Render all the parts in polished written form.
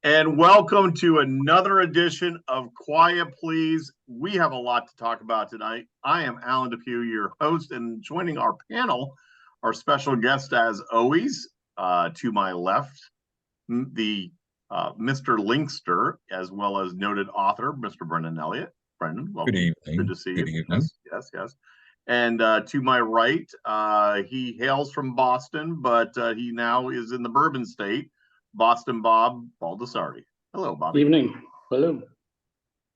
And welcome to another edition of Quiet Please. We have a lot to talk about tonight. I am Alan Depew, your host, and joining our panel, our special guest as always, to my left, the Mr. Linkster, as well as noted author, Mr. Brendan Elliott. Brendan, welcome. Good evening. Good to see Good you. evening. Yes. And to my right, he hails from Boston, but he now is in the Bourbon State. Boston Bob Baldessari. Hello, Bobby. Evening. Hello.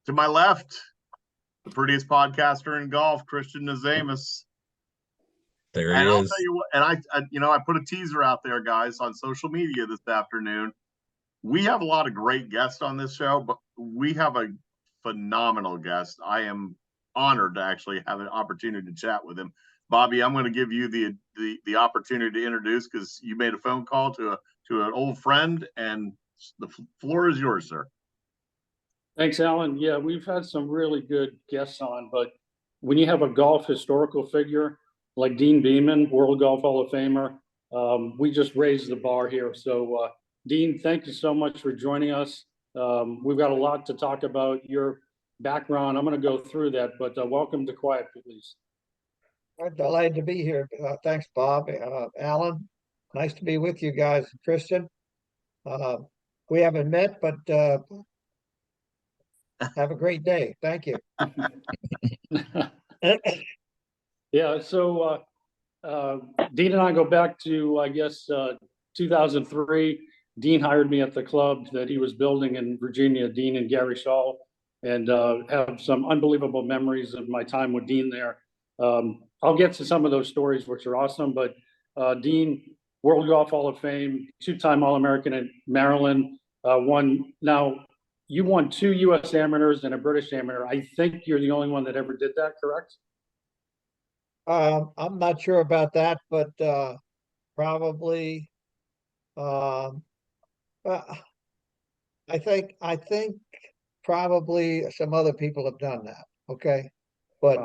To my left, the prettiest podcaster in golf, Christian Nazamus. There And he I'll is. tell you what, and I put a teaser out there, guys, on social media this afternoon. We have a lot of great guests on this show, but we have a phenomenal guest. I am honored to actually have an opportunity to chat with him. Bobby, I'm going to give you the opportunity to introduce, because you made a phone call to an old friend, and the floor is yours, sir. Thanks, Alan. Yeah, we've had some really good guests on, but when you have a golf historical figure like Deane Beman, World Golf Hall of Famer, we just raised the bar here. So, Deane, thank you so much for joining us. We've got a lot to talk about. Your background, I'm going to go through that, but welcome to Quiet Please. I'm delighted to be here. Thanks, Bob. Alan, nice to be with you guys. Christian, we haven't met, but have a great day. Thank you. Yeah, so Deane and I go back to, I guess, 2003. Deane hired me at the club that he was building in Virginia, Deane and Gary Shaw, and have some unbelievable memories of my time with Deane there. I'll get to some of those stories, which are awesome, but Deane, World Golf Hall of Fame, two-time All-American at Maryland, you won 2 U.S. amateurs and a British amateur. I think you're the only one that ever did that, correct? I'm not sure about that, but probably. I think probably some other people have done that. Okay, but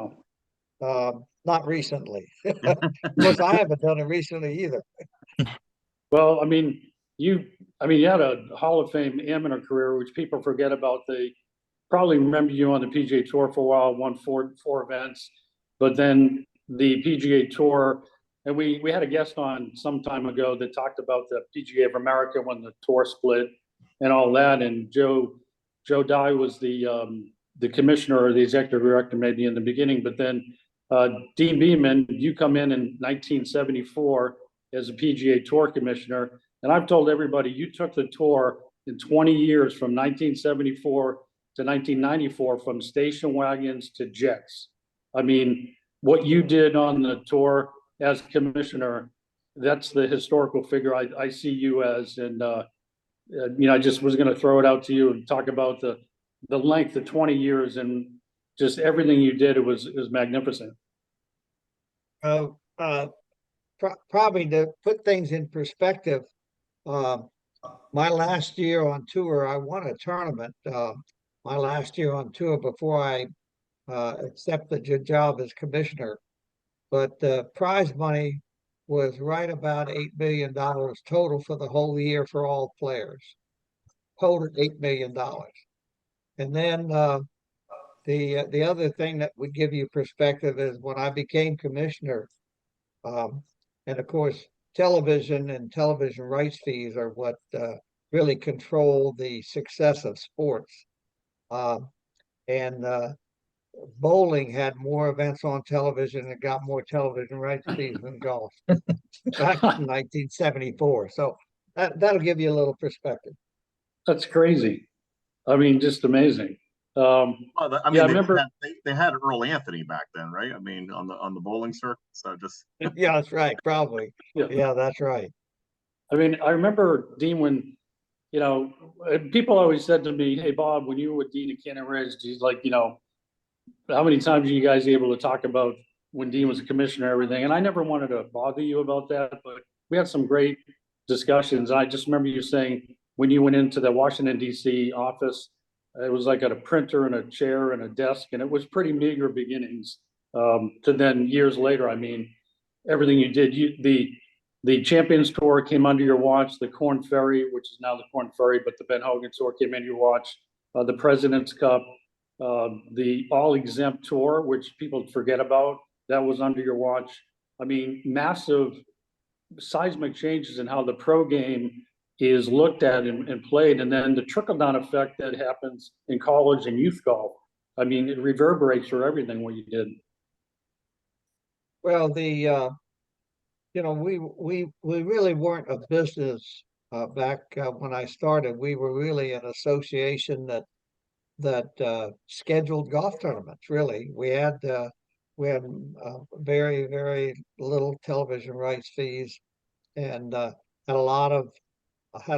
Wow. not recently. Of course, I haven't done it recently either. Well, you had a Hall of Fame amateur career, which people forget about. They probably remember you on the PGA Tour for a while, won four events, but then the PGA Tour, and we had a guest on some time ago that talked about the PGA of America when the tour split and all that, and Joe Dye was the commissioner or the executive director maybe in the beginning, but then Deane Beman, you come in 1974 as a PGA Tour commissioner, and I've told everybody you took the tour in 20 years from 1974 to 1994 from station wagons to jets. I mean, what you did on the tour as commissioner, that's the historical figure I see you as, and I just was going to throw it out to you and talk about the length of 20 years and just everything you did. It was magnificent. Probably to put things in perspective, my last year on tour, I won a tournament. My last year on tour before I accepted your job as commissioner, but the prize money was right about $8 million total for the whole year for all players. Total $8 million. And then the other thing that would give you perspective is when I became commissioner, and of course, television and television rights fees are what really control the success of sports. And bowling had more events on television and got more television rights fees than golf back in 1974. So that'll give you a little perspective. That's crazy. Just amazing. I remember they had Earl Anthony back then, right? On the bowling circuit. So just yeah, that's right. Probably. Yeah, that's right. I remember Deane when, people always said to me, "Hey, Bob, when you were with Deane and Cannon Ridge, he's like, how many times are you guys able to talk about when Deane was a commissioner and everything?" And I never wanted to bother you about that, but we had some great discussions. I just remember you saying when you went into the Washington, D.C. office, it was like at a printer and a chair and a desk, and it was pretty meager beginnings. To then years later, everything you did, the Champions Tour came under your watch, the Corn Ferry, which is now the Corn Ferry, but the Ben Hogan Tour came under your watch, the President's Cup, the All Exempt Tour, which people forget about, that was under your watch. I mean, massive seismic changes in how the pro game is looked at and played, and then the trickle-down effect that happens in college and youth golf. I mean, it reverberates for everything what you did. Well, we really weren't a business back when I started. We were really an association that scheduled golf tournaments. Really, we had very, very little television rights fees, and had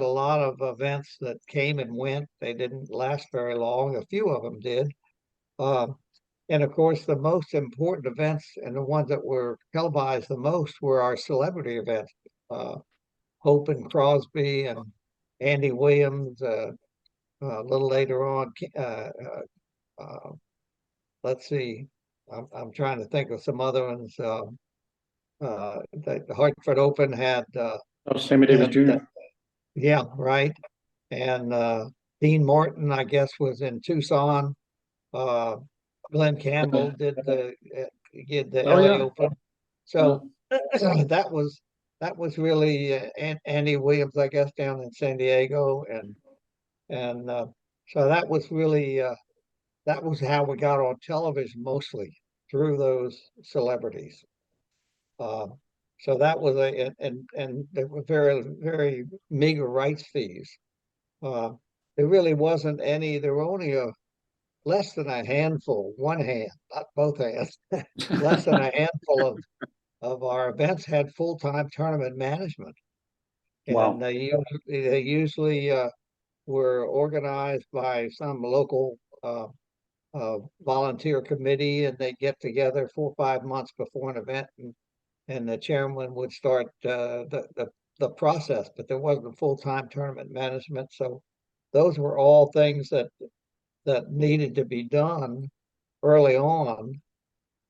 a lot of events that came and went. They didn't last very long. A few of them did. Um, and of course, the most important events and the ones that were televised the most were our celebrity events. Uh, Hope and Crosby and Andy Williams. A little later on, uh, let's see, I'm trying to think of some other ones. The Hartford Open had, Sammy Davis Jr. Yeah, right. And Dean Martin, I guess, was in Tucson. Uh, Glenn Campbell did the Oh, LA yeah. Open. So that was really Andy Williams, I guess, down in San Diego, and so that was really that was how we got on television mostly through those celebrities. Uh, so that was and there were very, very meager rights fees. Uh, there really wasn't any. There were only less than a handful, one hand, not both hands, less than a handful of our events had full-time tournament management, Wow. and they usually were organized by some local volunteer committee, and they get together 4 or 5 months before an event, and the chairman would start the process, but there wasn't full-time tournament management. So those were all things that needed to be done early on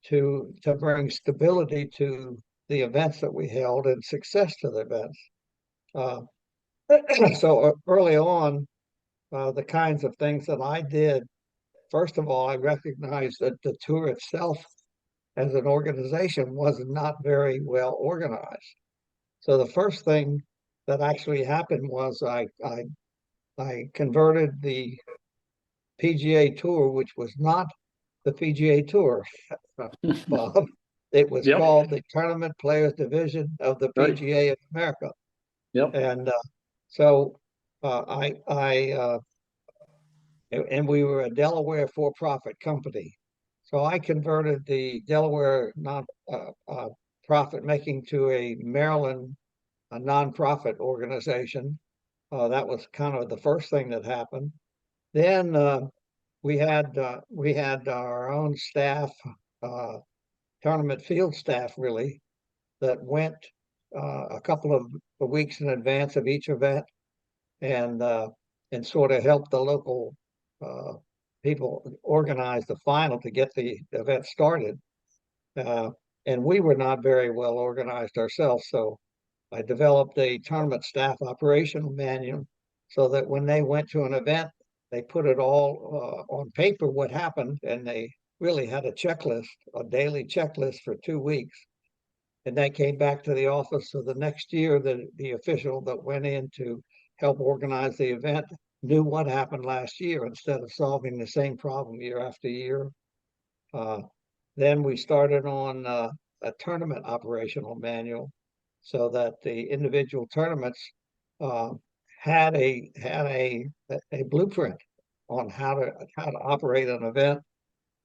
to bring stability to the events that we held and success to the events. Uh, so early on, the kinds of things that I did, first of all, I recognized that the tour itself as an organization was not very well organized. So the first thing that actually happened was I converted the PGA Tour, which was not the PGA Tour, Bob. It was Yep. called the Tournament Players Division of the Right. PGA of America. Yep. And so and we were a Delaware for-profit company. So I converted the Delaware non profit making to a Maryland nonprofit organization. That was kind of the first thing that happened. Then we had our own staff, uh, tournament field staff, really, that went a couple of weeks in advance of each event, and sort of helped the local uh, people organize the final to get the event started. Uh, and we were not very well organized ourselves, so I developed a tournament staff operational manual so that when they went to an event, they put it all on paper what happened, and they really had a checklist, a daily checklist for 2 weeks. And that came back to the office. So the next year, the official that went in to help organize the event knew what happened last year instead of solving the same problem year after year. Uh, then we started on a tournament operational manual so that the individual tournaments uh, had a blueprint on how to operate an event.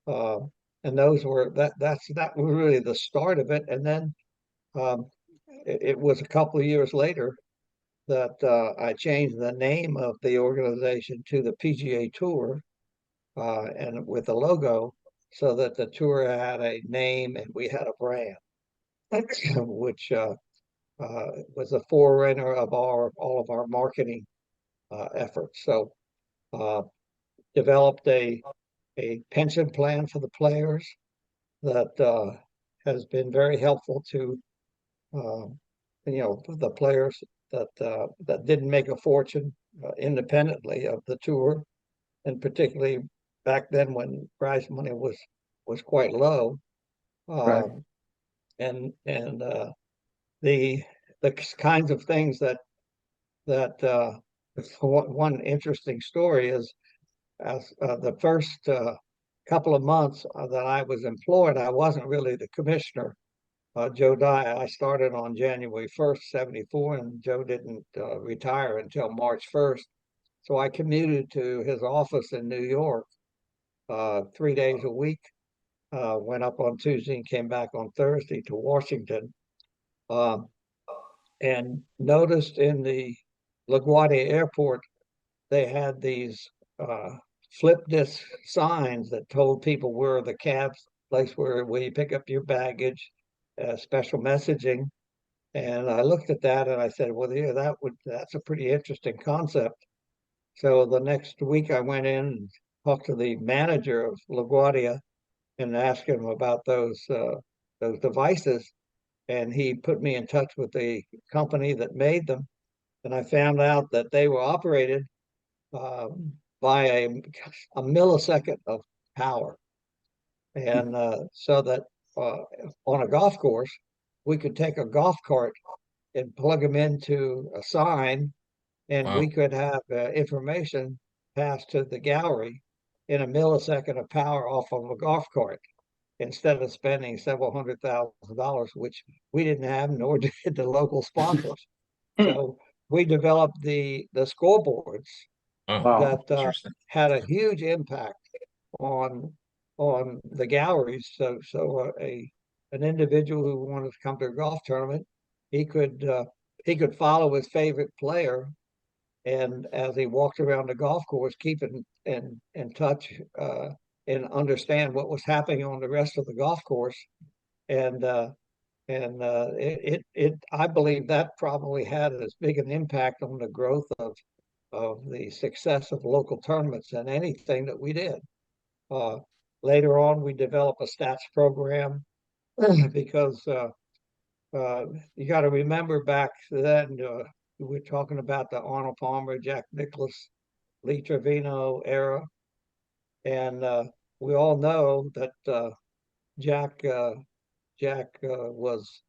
Uh, and those were that was really the start of it. And then it was a couple of years later that I changed the name of the organization to the PGA Tour, and with the logo, so that the tour had a name and we had a brand, which was a forerunner of all of our marketing efforts. So developed a pension plan for the players that has been very helpful to uh, the players that didn't make a fortune independently of the tour, and particularly back then when prize money was quite low. Right. And the kinds of things that one interesting story is, as the first couple of months that I was employed, I wasn't really the commissioner. Joe died. I started on January 1st, 74, and Joe didn't retire until March 1st. So I commuted to his office in New York 3 days a week. Went up on Tuesday and came back on Thursday to Washington. And noticed in the LaGuardia airport, they had these flip disc signs that told people where the cabs place where you pick up your baggage, special messaging. And I looked at that and I said, well, yeah, that's a pretty interesting concept. So the next week I went in and talked to the manager of LaGuardia and asked him about those devices. And he put me in touch with the company that made them. And I found out that they were operated by a millisecond of power. And so that on a golf course, we could take a golf cart and plug them into a sign, and Wow. we could have information passed to the gallery in a millisecond of power off of a golf cart, instead of spending several $100,000, which we didn't have, nor did the local sponsors. So we developed the scoreboards Oh, Wow. that interesting. had a huge impact on the galleries. So an individual who wanted to come to a golf tournament, he could follow his favorite player, and as he walked around the golf course, keep in touch and understand what was happening on the rest of the golf course. And it I believe that probably had as big an impact on the growth of the success of local tournaments than anything that we did. Later on, we developed a stats program because you got to remember back then, we were talking about the Arnold Palmer, Jack Nicklaus, Lee Trevino era. And we all know that Jack was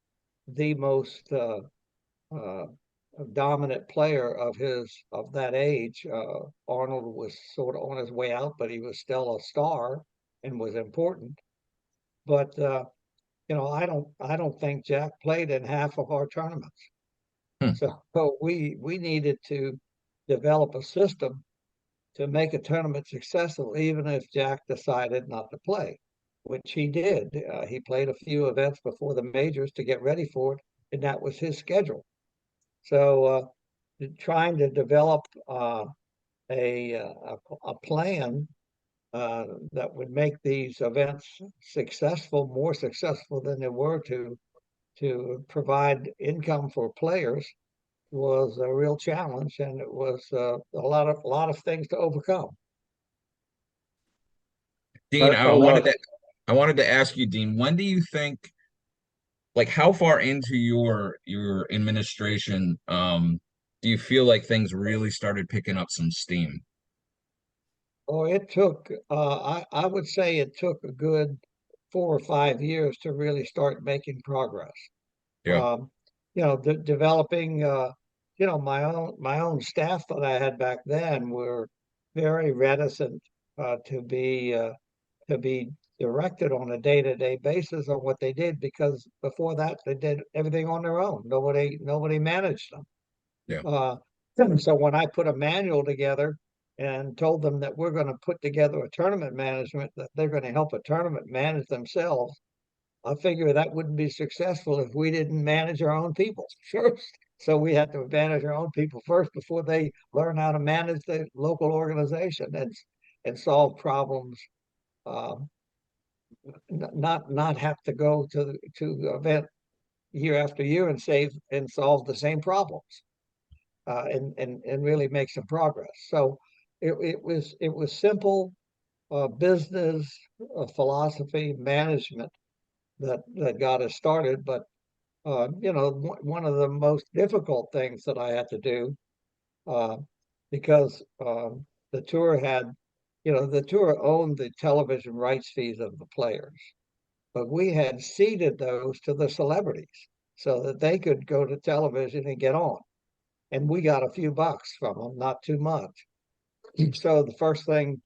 the most dominant player of that age. Arnold was sort of on his way out, but he was still a star and was important. But I don't think Jack played in half of our tournaments. Hmm. So we needed to develop a system to make a tournament successful, even if Jack decided not to play, which he did. He played a few events before the majors to get ready for it, and that was his schedule. So trying to develop a plan that would make these events successful, more successful than they were, to provide income for players, was a real challenge, and it was a lot of things to overcome. Deane, I love I wanted to ask you, Deane, when do you think, like, how far into your administration do you feel like things really started picking up some steam? Oh, it took, I would say it took a good 4 or 5 years to really start making progress. Yeah. Developing, my own staff that I had back then were very reticent to be directed on a day-to-day basis on what they did, because before that they did everything on their own. Nobody managed them. Yeah. So when I put a manual together and told them that we're going to put together a tournament management, that they're going to help a tournament manage themselves, I figure that wouldn't be successful if we didn't manage our own people first. So we had to manage our own people first before they learn how to manage the local organization and solve problems. Um, not have to go to the event year after year and save and solve the same problems, and really make some progress. So it was simple business philosophy management that got us started, but one of the most difficult things that I had to do, uh, because the tour had, the tour owned the television rights fees of the players, but we had ceded those to the celebrities so that they could go to television and get on. And we got a few bucks from them, not too much. So the first thing,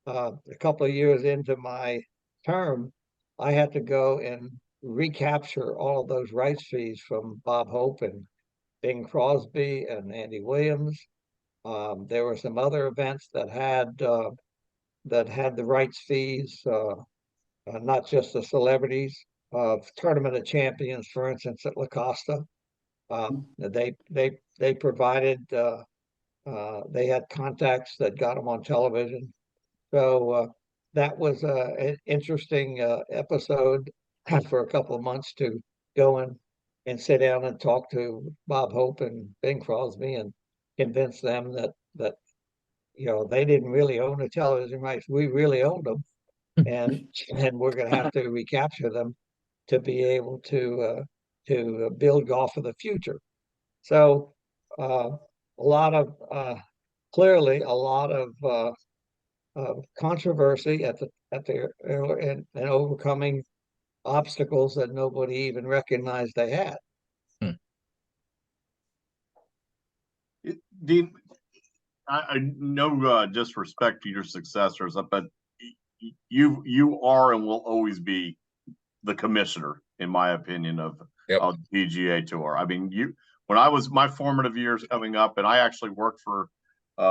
a couple of years into my term, I had to go and recapture all of those rights fees from Bob Hope and Bing Crosby and Andy Williams. There were some other events that had the rights fees, not just the celebrities. Tournament of Champions, for instance, at La Costa, they provided. They had contacts that got them on television. So that was an interesting episode for a couple of months to go in and sit down and talk to Bob Hope and Bing Crosby and convince them that they didn't really own the television rights. We really owned them, and we're going to have to recapture them to be able to build golf for the future. So a lot of clearly a lot of controversy and overcoming obstacles that nobody even recognized they had. Deane, I no disrespect to your successors, but you are and will always be the commissioner, in my opinion, of the PGA Tour. I mean, when I was my formative years coming up, and I actually worked for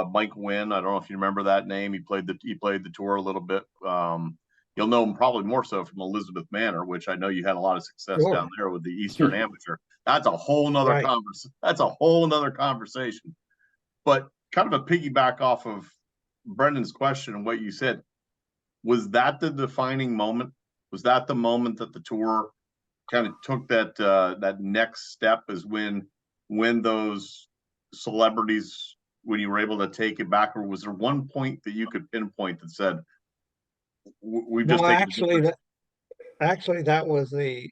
Mike Wynn. I don't know if you remember that name. He played the tour a little bit. You'll know him probably more so from Elizabeth Manor, which I know you had a lot of success down there with the Eastern Amateur. That's a whole nother conversation. That's a whole nother conversation. But kind of a piggyback off of Brendan's question and what you said, was that the defining moment? Was that the moment that the tour kind of took that next step? Is when those celebrities, when you were able to take it back, or was there one point that you could pinpoint that said, "We've just taken"? Actually, that was the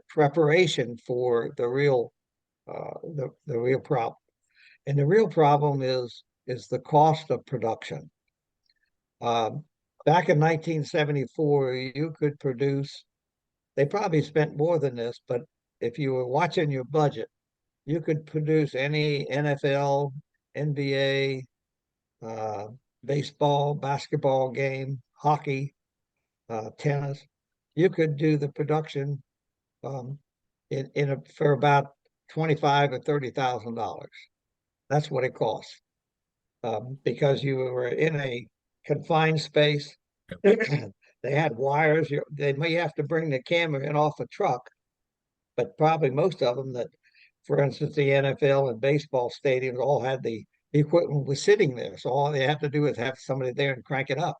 preparation for the real the real problem. And the real problem is the cost of production. Back in 1974, you could produce, they probably spent more than this, but if you were watching your budget, you could produce any NFL, NBA, baseball, basketball game, hockey, tennis. You could do the production for about $25,000 or $30,000. That's what it costs, because you were in a confined space. They had wires. They may have to bring the camera in off a truck, but probably most of them that, for instance, the NFL and baseball stadiums all had the equipment was sitting there. So all they have to do is have somebody there and crank it up.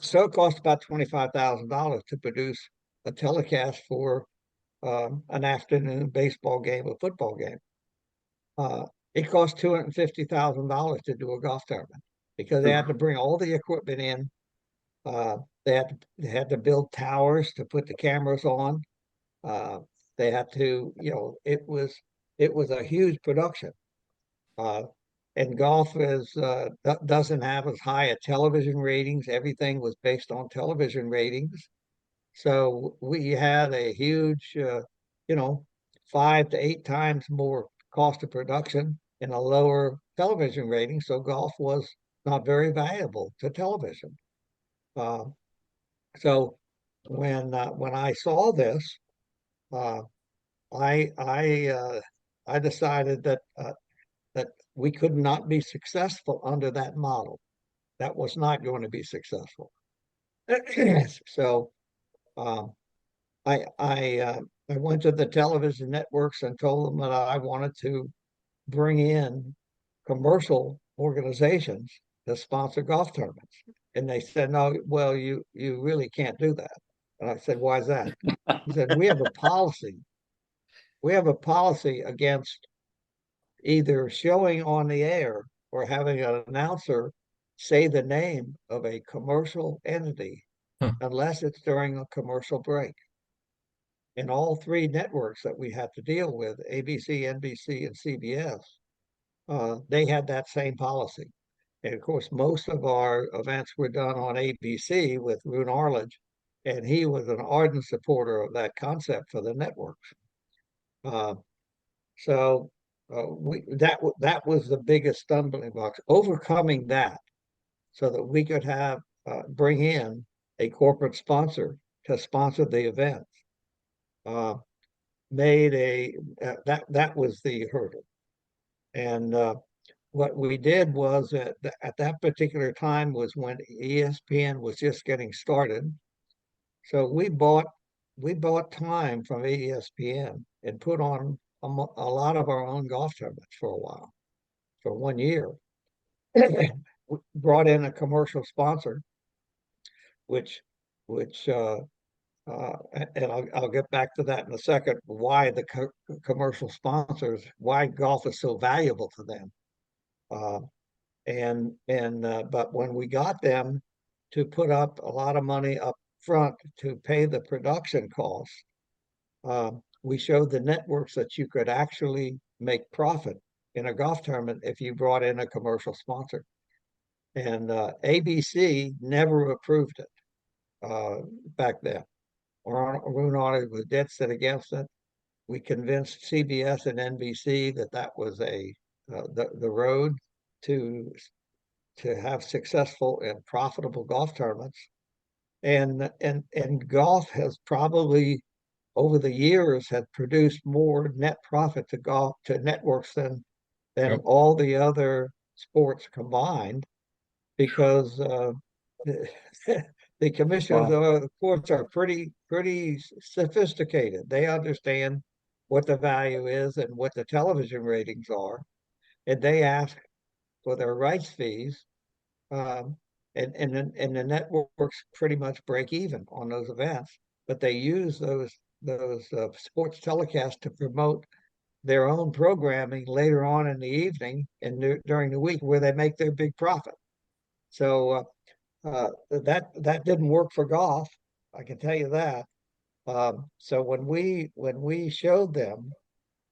So it cost about $25,000 to produce a telecast for an afternoon baseball game or football game. It cost $250,000 to do a golf tournament because they had to bring all the equipment in. They had to build towers to put the cameras on. They had to, it was a huge production. And golf doesn't have as high a television ratings. Everything was based on television ratings. So we had a huge, 5 to 8 times more cost of production and a lower television rating. So golf was not very valuable to television. So when I saw this, I decided that we could not be successful under that model. That was not going to be successful. So I went to the television networks and told them that I wanted to bring in commercial organizations to sponsor golf tournaments. And they said, no, well, you really can't do that. And I said, why is that? He said, we have a policy. We have a policy against either showing on the air or having an announcer say the name of a commercial entity unless it's during a commercial break. And all three networks that we had to deal with, ABC, NBC, and CBS, they had that same policy. And of course, most of our events were done on ABC with Roone Arledge, and he was an ardent supporter of that concept for the networks. Uh, so that was the biggest stumbling block, overcoming that, so that we could have bring in a corporate sponsor to sponsor the event. Made that was the hurdle, and what we did was at that particular time was when ESPN was just getting started. So we bought time from ESPN and put on a lot of our own golf tournaments for a while, for 1 year. We brought in a commercial sponsor, which which and I'll get back to that in a second. Why the commercial sponsors? Why golf is so valuable to them? Uh, but when we got them to put up a lot of money up front to pay the production costs, we showed the networks that you could actually make profit in a golf tournament if you brought in a commercial sponsor. And ABC never approved it back then. Roone Arledge was dead set against it. We convinced CBS and NBC that was the road to have successful and profitable golf tournaments. And golf has probably over the years had produced more net profit to networks than Yep. all the other sports combined, because the commissioners of the courts are pretty sophisticated. They understand what the value is and what the television ratings are, and they ask for their rights fees. Um, and the networks pretty much break even on those events, but they use those sports telecasts to promote their own programming later on in the evening and during the week, where they make their big profit. So that didn't work for golf, I can tell you that. So when we showed them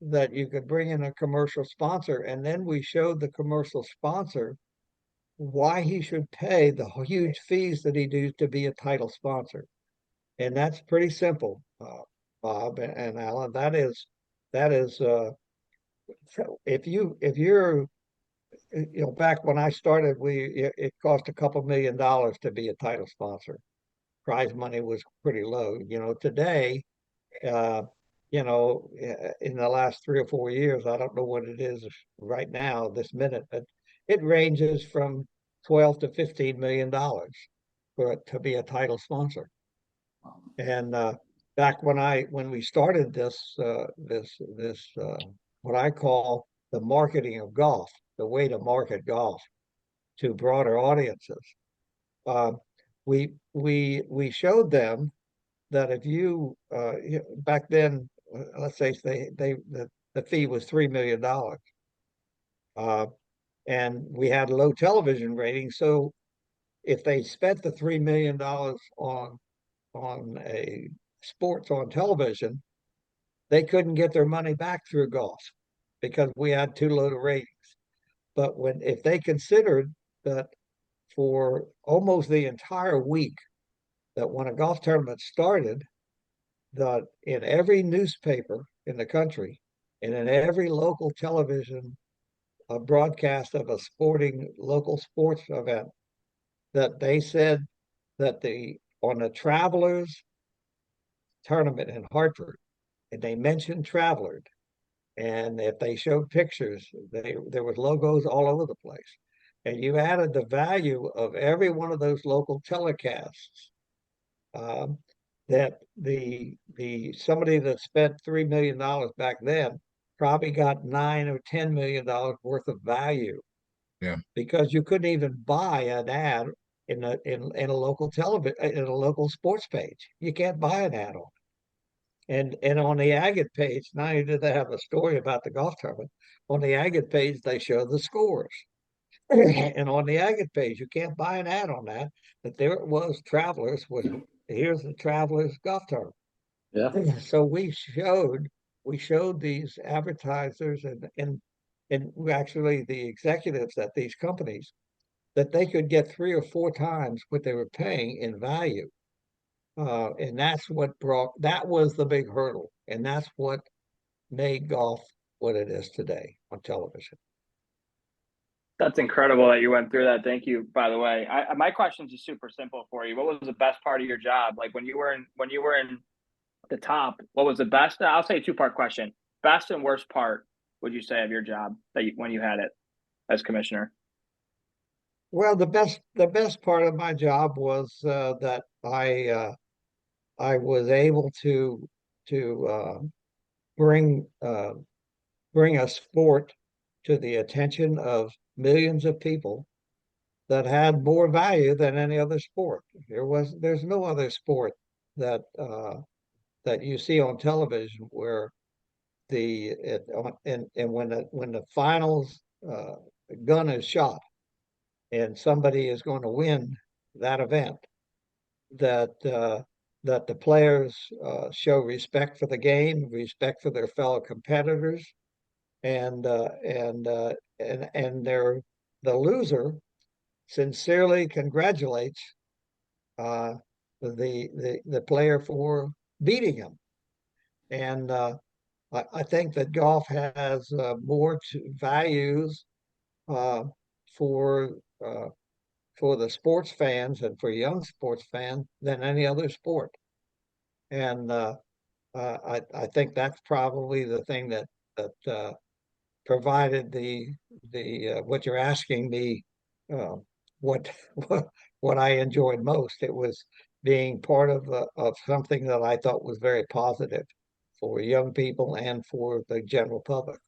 that you could bring in a commercial sponsor, and then we showed the commercial sponsor why he should pay the huge fees that he do to be a title sponsor. And that's pretty simple, Bob and Alan. That is if you're back when I started, it cost a couple $1 million to be a title sponsor. Prize money was pretty low. Today, uh, in the last 3 or 4 years, I don't know what it is right now, this minute, but it ranges from 12 to $15 million to be a title sponsor. And back when we started this what I call the marketing of golf, the way to market golf to broader audiences, uh, we showed them that if you back then, let's say the fee was $3 million, and we had low television ratings, so if they spent the $3 million on a sports on television, they couldn't get their money back through golf because we had too low ratings. But if they considered that for almost the entire week, that when a golf tournament started, that in every newspaper in the country and in every local television broadcast of a local sports event, that they said that on the Travelers tournament in Hartford, and they mentioned Travelers, and if they showed pictures, there was logos all over the place, and you added the value of every one of those local telecasts, that somebody that spent $3 million back then probably got $9 or $10 million worth of value. Yeah. Because you couldn't even buy an ad in a local television, in a local sports page. You can't buy an ad on it. And on the Agate page, not only did they have a story about the golf tournament, on the Agate page they show the scores. And on the Agate page, you can't buy an ad on that. But there it was, Travelers here's the Travelers golf tournament. Yeah. So we showed these advertisers and actually the executives at these companies that they could get 3 or 4 times what they were paying in value. And that was the big hurdle. And that's what made golf what it is today on television. That's incredible that you went through that. Thank you, by the way. My question's just super simple for you. What was the best part of your job? Like when you were in the top, what was the best? I'll say a two-part question. Best and worst part, would you say, of your job when you had it as commissioner? Well, the best part of my job was that I was able to bring bring a sport to the attention of millions of people that had more value than any other sport. There's no other sport that that you see on television where and when the finals gun is shot and somebody is going to win that event, that that the players show respect for the game, respect for their fellow competitors, and the loser sincerely congratulates uh, the player for beating him. And I think that golf has more values uh, for uh, for the sports fans and for young sports fans than any other sport. And I think that's probably the thing that provided the what you're asking me, uh, what what I enjoyed most. It was being part of something that I thought was very positive for young people and for the general public.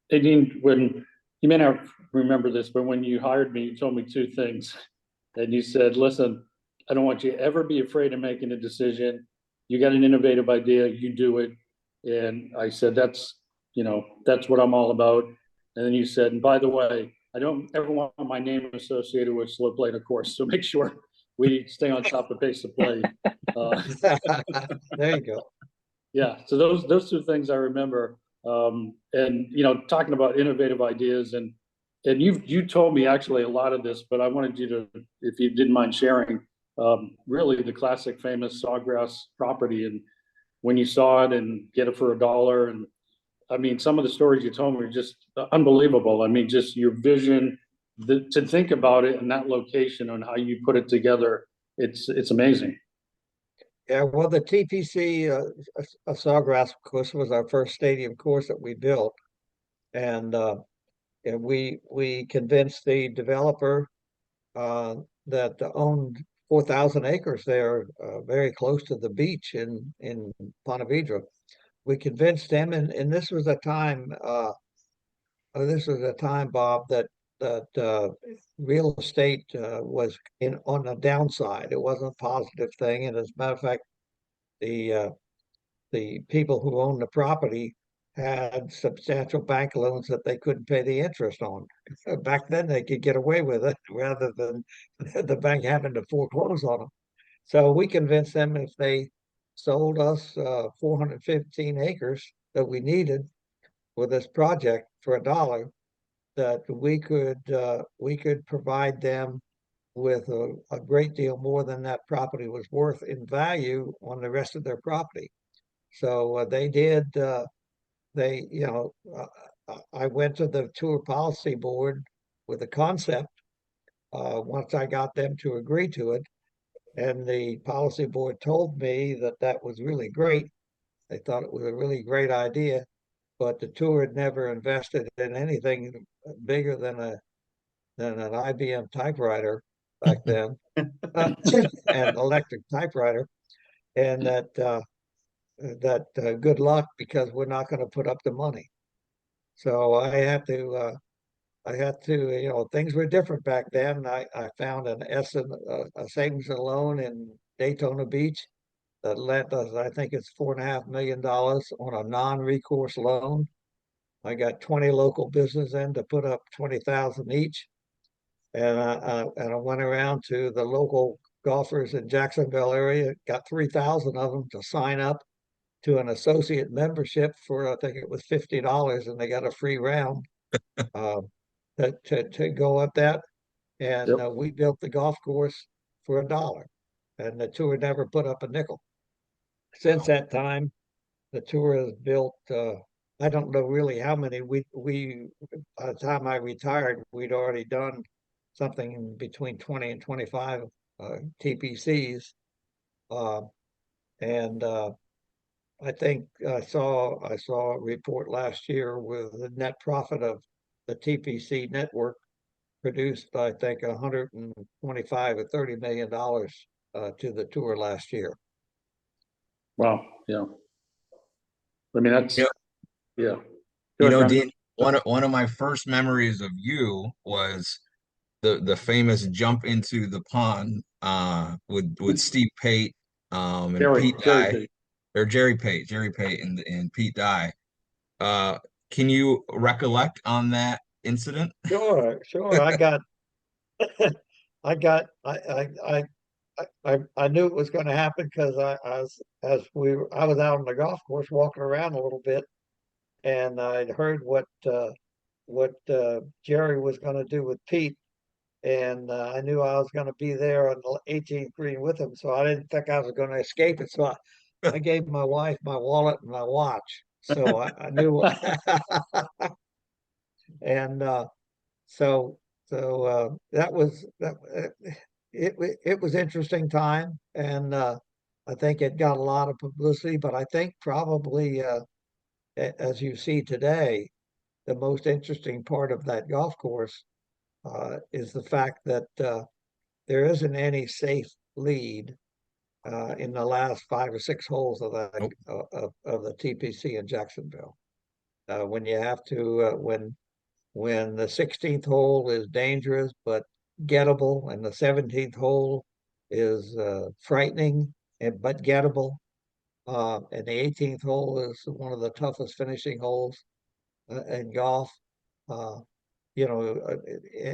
Hey, Deane, when you may not remember this, but when you hired me, you told me two things. And you said, listen, I don't want you to ever be afraid of making a decision. You got an innovative idea, you do it. And I said, that's what I'm all about. And then you said, and by the way, I don't ever want my name associated with slow play in a course. So make sure we stay on top of pace of play. There you go. Yeah, so those two things I remember. And talking about innovative ideas, and you told me actually a lot of this, but I wanted you to, if you didn't mind sharing, really the classic famous Sawgrass property, and when you saw it and get it for $1. And I mean, some of the stories you told me were just unbelievable. I mean, just your vision, to think about it in that location and how you put it together, it's amazing. Yeah, well, the TPC Sawgrass course was our first stadium course that we built, and we convinced the developer uh, that owned 4,000 acres there, very close to the beach in Ponte Vedra. We convinced them, and this was a time, Bob, that real estate was in on the downside. It wasn't a positive thing, and as a matter of fact, the uh, the people who owned the property had substantial bank loans that they couldn't pay the interest on. Back then, they could get away with it rather than the bank having to foreclose on them. So we convinced them if they sold us 415 acres that we needed for this project for $1, that we could provide them with a great deal more than that property was worth in value on the rest of their property. So they did. I went to the tour policy board with a concept once I got them to agree to it, and the policy board told me that that was really great. They thought it was a really great idea, but the tour had never invested in anything bigger than an IBM typewriter back then, an electric typewriter, and that good luck because we're not going to put up the money. So I had to, things were different back then. I found a savings and loan in Daytona Beach that lent us, I think it's $4.5 million on a non-recourse loan. I got 20 local business in to put up 20,000 each. And I went around to the local golfers in Jacksonville area, got 3,000 of them to sign up to an associate membership for, I think it was $50, and they got a free round uh, to go up that. And Yep. we built the golf course for $1, and the tour never put up a nickel. Since that time, the tour has built. I don't know really how many. We by the time I retired, we'd already done something between 20 and 25 TPCs, uh, and I think I saw a report last year with the net profit of the TPC network produced, I think, 125 or $30 million to the tour last year. Wow. Yeah. I mean, that's, Yeah. yeah. You Go ahead, know, Brent. Dean, one of my first memories of you was the famous jump into the pond with Steve Pate and Pete Jerry Dye, Pate. or Jerry Pate and Pete Dye. Uh, can you recollect on that incident? Sure. I got, I knew it was going to happen because I was out on the golf course walking around a little bit, and I'd heard what Jerry was going to do with Pete, and I knew I was going to be there on the 18th green with him, so I didn't think I was going to escape it. So I gave my wife my wallet and my watch, so I knew, and so that was that. It was interesting time, and I think it got a lot of publicity. But I think probably, as you see today, the most interesting part of that golf course is the fact that there isn't any safe lead in the last 5 or 6 holes of that Nope. of the TPC in Jacksonville. When you have to when the 16th hole is dangerous but gettable, and the 17th hole is frightening but gettable, and the 18th hole is one of the toughest finishing holes in golf. Uh,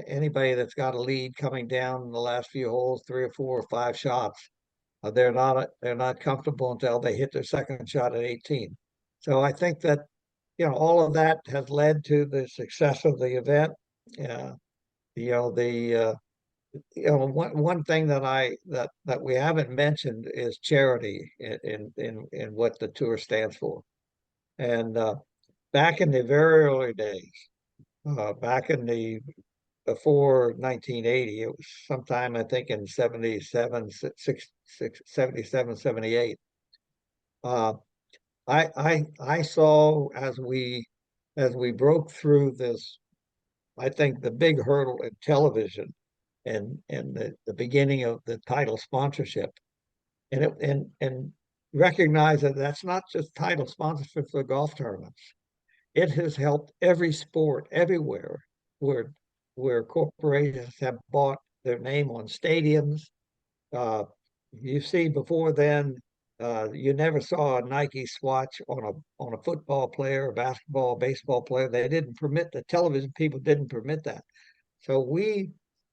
Anybody that's got a lead coming down in the last few holes, 3 or 4 or 5 shots, they're not comfortable until they hit their second shot at 18. So I think that all of that has led to the success of the event. Uh, you know the one thing that we haven't mentioned is charity in what the tour stands for. And back in the very early days, back in the before 1980, it was sometime I think in 77, 77, 78. Uh, I saw as we broke through this, I think the big hurdle in television and the beginning of the title sponsorship, and recognize that that's not just title sponsorship for golf tournaments. It has helped every sport everywhere where corporations have bought their name on stadiums. Uh, you see, before then, you never saw a Nike swatch on a football player, a basketball, baseball player. They didn't permit the television people didn't permit that. So we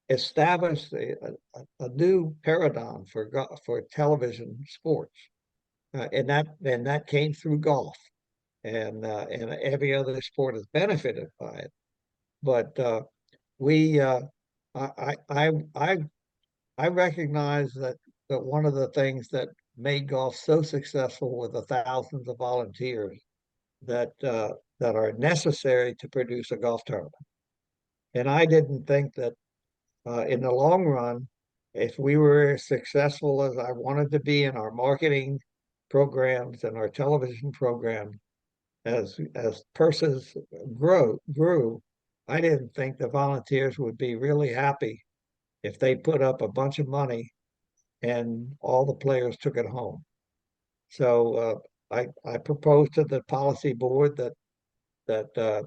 established a new paradigm for television sports, and that came through golf, and every other sport has benefited by it. But we I I I I recognize that one of the things that made golf so successful were the thousands of volunteers that are necessary to produce a golf tournament. And I didn't think that in the long run, if we were as successful as I wanted to be in our marketing programs and our television programs, as purses grew, I didn't think the volunteers would be really happy if they put up a bunch of money and all the players took it home. So I proposed to the policy board that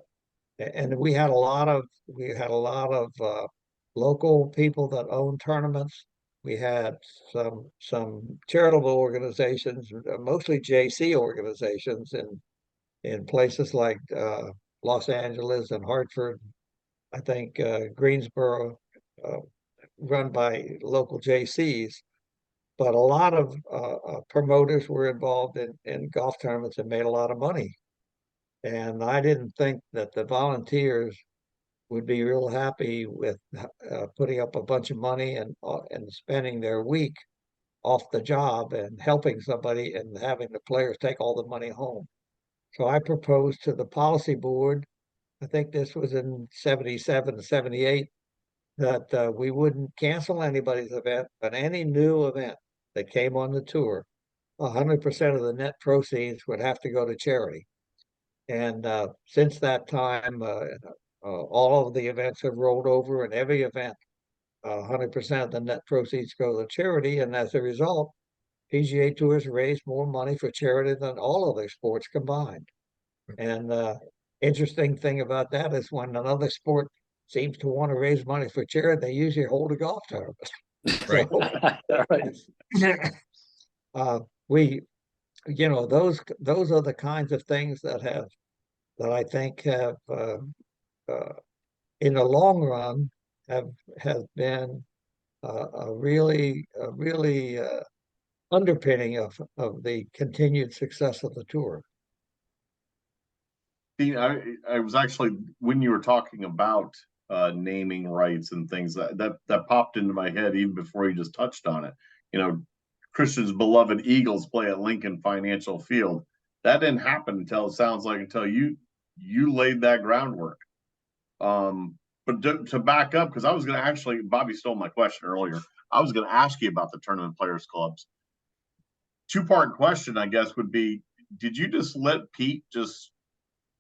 and we had a lot of local people that own tournaments. We had some charitable organizations, mostly JC organizations in places like Los Angeles and Hartford. I think Greensboro, run by local JCs. but a lot of promoters were involved in golf tournaments and made a lot of money. And I didn't think that the volunteers would be real happy with putting up a bunch of money and spending their week off the job and helping somebody and having the players take all the money home. So I proposed to the policy board, I think this was in 77, 78, that we wouldn't cancel anybody's event, but any new event that came on the tour, 100% of the net proceeds would have to go to charity. And since that time, all of the events have rolled over, and every event, 100% of the net proceeds go to charity. And as a result, PGA Tours raised more money for charity than all other sports combined. And interesting thing about that is when another sport seems to want to raise money for charity, they usually hold a golf tournament. Right. We, those are the kinds of things that I think have, in the long run, have been a really underpinning of the continued success of the tour. Deane, I was actually, when you were talking about naming rights and things that popped into my head even before you just touched on it. Christian's beloved Eagles play at Lincoln Financial Field. That didn't happen until you laid that groundwork. But to back up, because I was going to actually, Bobby stole my question earlier. I was going to ask you about the Tournament Players Clubs. Two-part question, I guess, would be: did you just let Pete just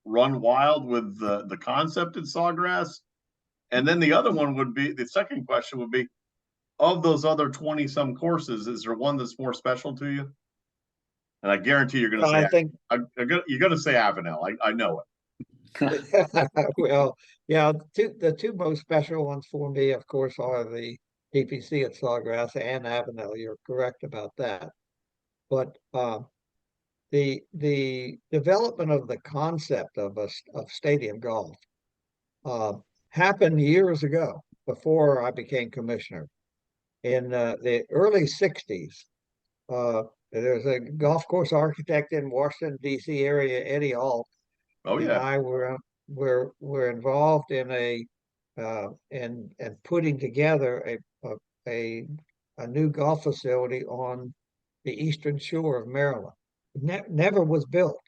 run wild with the concept in Sawgrass? And then the other one would be, the second question would be, of those other 20 some courses, is there one that's more special to you? And I guarantee you're going to say, you're going to say Avenel. I know it. Well, yeah, the two most special ones for me, of course, are the PPC at Sawgrass and Avenel. You're correct about that. But the development of the concept of stadium golf happened years ago before I became commissioner. In the early 60s, there's a golf course architect in Washington, D.C. area, Eddie Alt. Oh, yeah. And I were involved in in putting together a new golf facility on the eastern shore of Maryland. Never was built,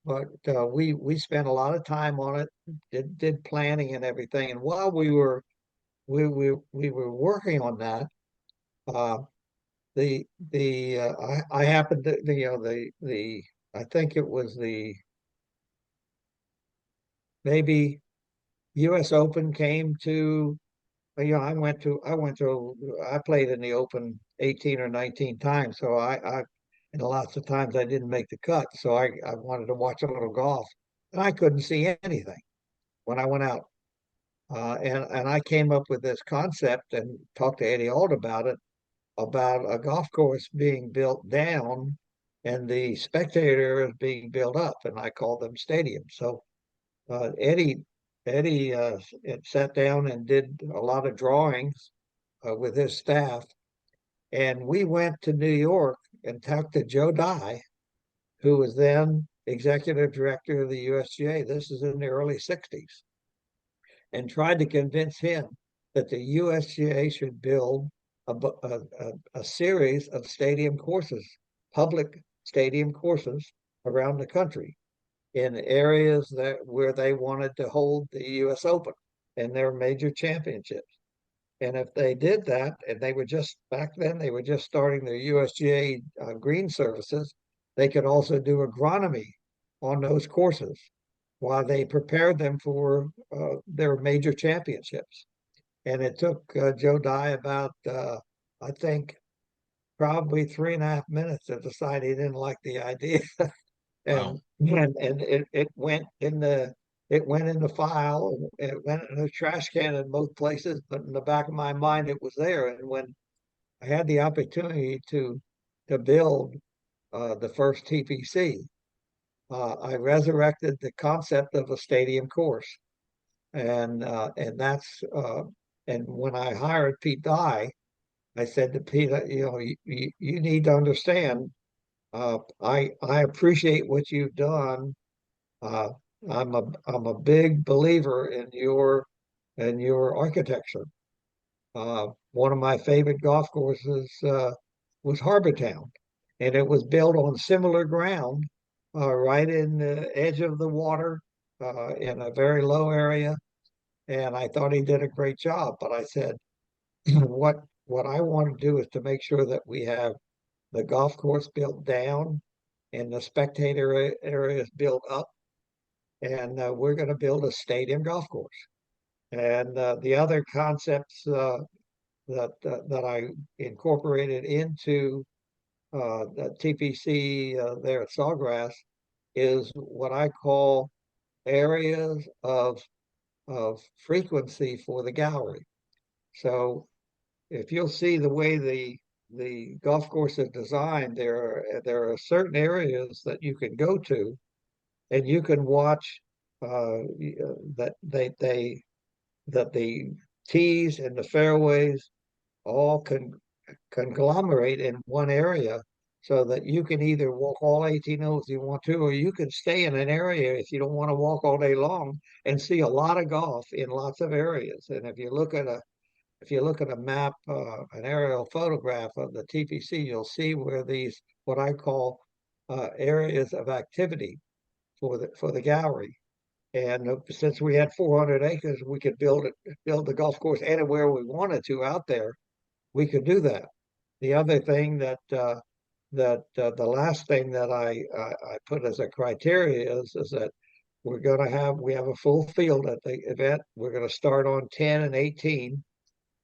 but we spent a lot of time on it, did planning and everything. And while we were working on that, I happened to, I think it was maybe U.S. Open came to, I played in the Open 18 or 19 times. So and lots of times I didn't make the cut. So I wanted to watch a little golf, and I couldn't see anything when I went out. And I came up with this concept and talked to Eddie Alt about it, about a golf course being built down and the spectator areas being built up, and I called them stadiums. So Eddie sat down and did a lot of drawings with his staff, and we went to New York and talked to Joe Dye, who was then executive director of the USGA. This is in the early 60s, and tried to convince him that the USGA should build a series of stadium courses, public stadium courses around the country in areas where they wanted to hold the U.S. Open and their major championships. And if they did that, and back then they were just starting their USGA green services, they could also do agronomy on those courses while they prepared them for their major championships. And it took Joe Dye about, I think, probably 3.5 minutes to decide he didn't like the idea. And it went in the file. It went in a trash can in both places, but in the back of my mind, it was there. And when I had the opportunity to build the first TPC, I resurrected the concept of a stadium course, and when I hired Pete Dye, I said to Pete, you need to understand, I appreciate what you've done. Uh, I'm a big believer in your architecture. One of my favorite golf courses was Harbor Town, and it was built on similar ground, right in the edge of the water, in a very low area. And I thought he did a great job. But I said, what what I want to do is to make sure that we have the golf course built down and the spectator areas built up, and we're going to build a stadium golf course. And the other concepts that I incorporated into the TPC there at Sawgrass is what I call areas of frequency for the gallery. So if you'll see the way the golf course is designed, there are certain areas that you can go to, and you can watch that that the tees and the fairways all conglomerate in one area, so that you can either walk all 18 holes if you want to, or you can stay in an area if you don't want to walk all day long and see a lot of golf in lots of areas. And if you look at a map, an aerial photograph of the TPC, you'll see where these what I call areas of activity for the gallery. And since we had 400 acres, we could build the golf course anywhere we wanted to out there. We could do that. The other thing the last thing that I put as a criteria is that we have a full field at the event. We're going to start on 10 and 18.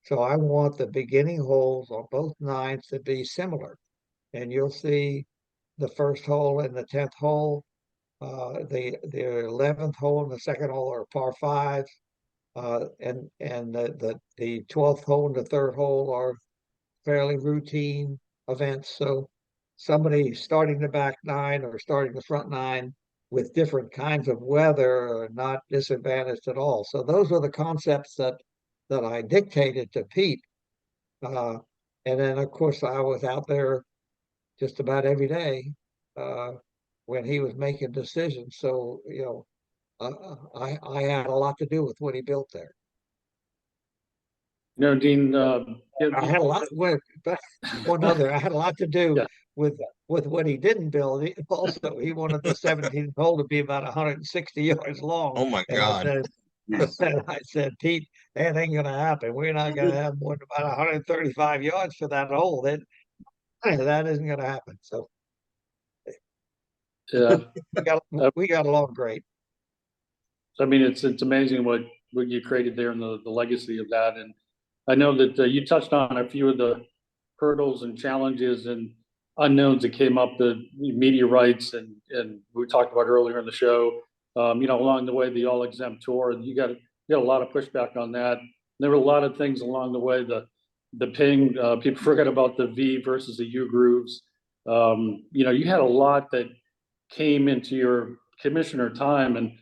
So I want the beginning holes on both nines to be similar. And you'll see the first hole and the 10th hole, the 11th hole and the second hole are par fives, and the 12th hole and the third hole are fairly routine events. So somebody starting the back nine or starting the front nine with different kinds of weather are not disadvantaged at all. So those were the concepts that I dictated to Pete. Uh, and then, of course, I was out there just about every day uh, when he was making decisions. So, I had a lot to do with what he built there. Dean, I had a lot with, but one other, I had a lot to do yeah, with what he didn't build. Also, he wanted the 17th hole to be about 160 yards long. Oh my And I God. said, I said, Pete, that ain't gonna happen. We're not gonna have more than about 135 yards for that hole. That isn't gonna happen. So yeah. we got along great. I mean, it's amazing what you created there and the legacy of that. And I know that you touched on a few of the hurdles and challenges and unknowns that came up, the media rights and we talked about earlier in the show. Along the way, the all exempt tour, and you got a lot of pushback on that. There were a lot of things along the way. The ping, people forget about the V versus the U grooves. You had a lot that came into your commissioner time, and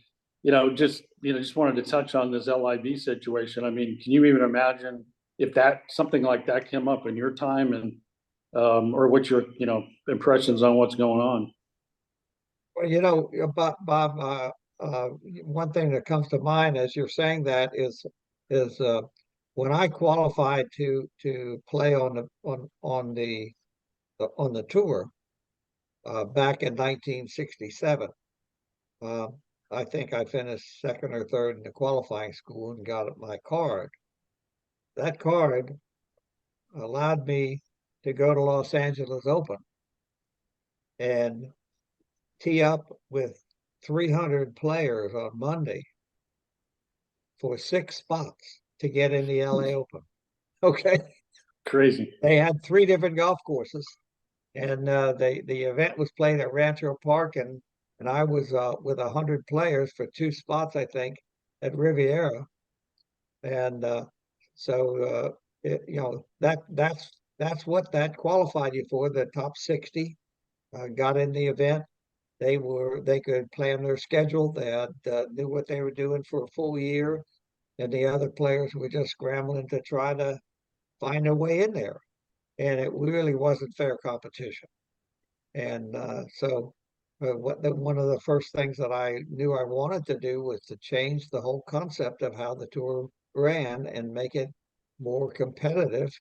just wanted to touch on this LIV situation. I mean, can you even imagine if that something like that came up in your time, and or what's your impressions on what's going on? Well, Bob, one thing that comes to mind as you're saying that is when I qualified to play on the tour back in 1967. Uh, I think I finished second or third in the qualifying school and got my card. That card allowed me to go to Los Angeles Open and tee up with 300 players on Monday for 6 spots to get in the LA Open. Okay. Crazy. They had 3 different golf courses, and the event was played at Rancho Park, and I was with 100 players for 2 spots, I think, at Riviera. And so that's what that qualified you for. The top 60 got in the event. They could plan their schedule. They had, knew what they were doing for a full year, and the other players were just scrambling to try to find their way in there. and it really wasn't fair competition. And one of the first things that I knew I wanted to do was to change the whole concept of how the tour ran and make it more competitive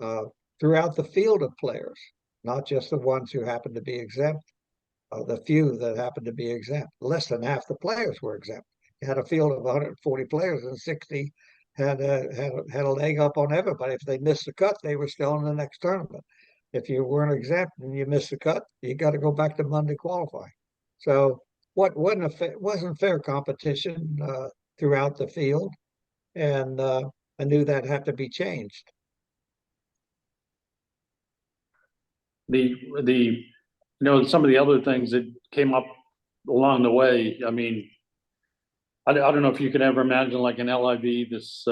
uh, throughout the field of players, not just the ones who happened to be exempt. The few that happened to be exempt, less than half the players were exempt. You had a field of 140 players, and 60 had a leg up on everybody. If they missed the cut, they were still in the next tournament. If you weren't exempt and you missed the cut, you got to go back to Monday qualifying. So what wasn't fair competition throughout the field, and I knew that had to be changed. Some of the other things that came up along the way, I mean, I don't know if you could ever imagine like an LIV, this